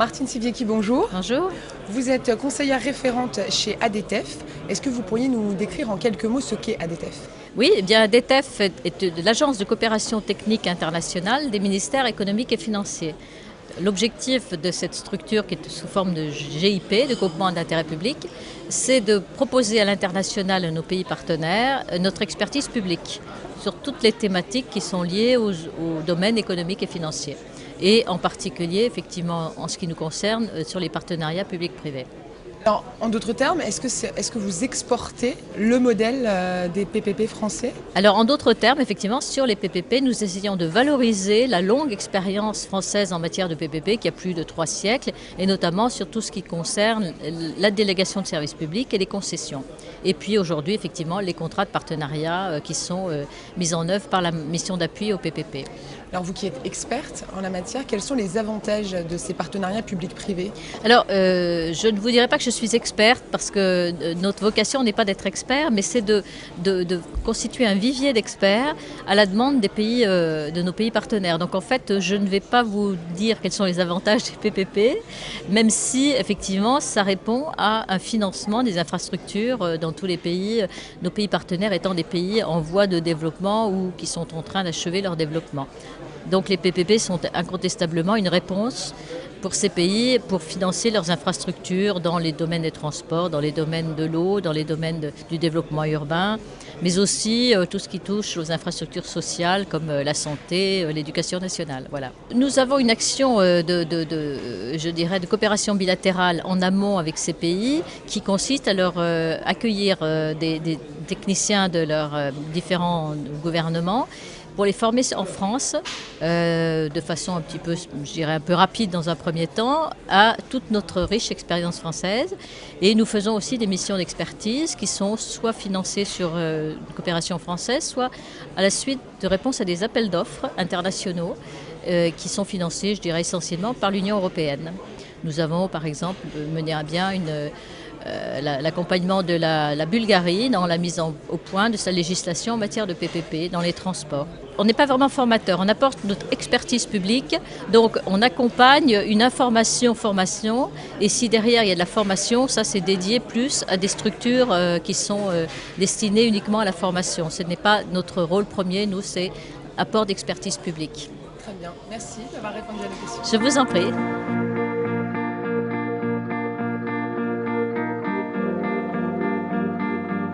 Martine Siviecki, bonjour. Bonjour. Vous êtes conseillère référente chez ADTEF. Est-ce que vous pourriez nous décrire en quelques mots ce qu'est ADTEF? Oui, eh bien ADTEF est de l'Agence de coopération technique internationale des ministères économiques et financiers. L'objectif de cette structure, qui est sous forme de GIP, de groupement d'intérêt public, c'est de proposer à l'international, à nos pays partenaires, notre expertise publique sur toutes les thématiques qui sont liées au domaine économique et financier. Et en particulier, effectivement, en ce qui nous concerne, sur les partenariats publics-privés. Alors, en d'autres termes, est-ce que vous exportez le modèle des PPP français? Alors, en d'autres termes, effectivement, sur les PPP, nous essayons de valoriser la longue expérience française en matière de PPP qui a plus de 3 siècles, et notamment sur tout ce qui concerne la délégation de services publics et les concessions. Et puis aujourd'hui, effectivement, les contrats de partenariat qui sont mis en œuvre par la mission d'appui au PPP. Alors, vous qui êtes experte en la matière, quels sont les avantages de ces partenariats publics-privés? Alors, je ne vous dirais pas que je suis experte, parce que notre vocation n'est pas d'être expert, mais c'est de constituer un vivier d'experts à la demande des pays, de nos pays partenaires. Donc en fait, je ne vais pas vous dire quels sont les avantages des PPP, même si effectivement ça répond à un financement des infrastructures dans tous les pays, nos pays partenaires étant des pays en voie de développement ou qui sont en train d'achever leur développement. Donc les PPP sont incontestablement une réponse pour ces pays pour financer leurs infrastructures dans les domaines des transports, dans les domaines de l'eau, dans les domaines du développement urbain, mais aussi tout ce qui touche aux infrastructures sociales comme la santé, l'éducation nationale. Voilà. Nous avons une action je dirais, de coopération bilatérale en amont avec ces pays qui consiste à leur accueillir des techniciens de leurs différents gouvernements pour les former en France de façon un petit peu, je dirais, un peu rapide dans un premier temps, à toute notre riche expérience française. Et nous faisons aussi des missions d'expertise qui sont soit financées sur une coopération française, soit à la suite de réponses à des appels d'offres internationaux qui sont financés, je dirais, essentiellement par l'Union européenne. Nous avons, par exemple, mené à bien l'accompagnement de la Bulgarie dans la mise au point de sa législation en matière de PPP dans les transports. On n'est pas vraiment formateur, on apporte notre expertise publique, donc on accompagne une formation, et si derrière il y a de la formation, ça c'est dédié plus à des structures qui sont destinées uniquement à la formation. Ce n'est pas notre rôle premier, nous c'est apport d'expertise publique. Très bien, merci d'avoir répondu à la question. Je vous en prie.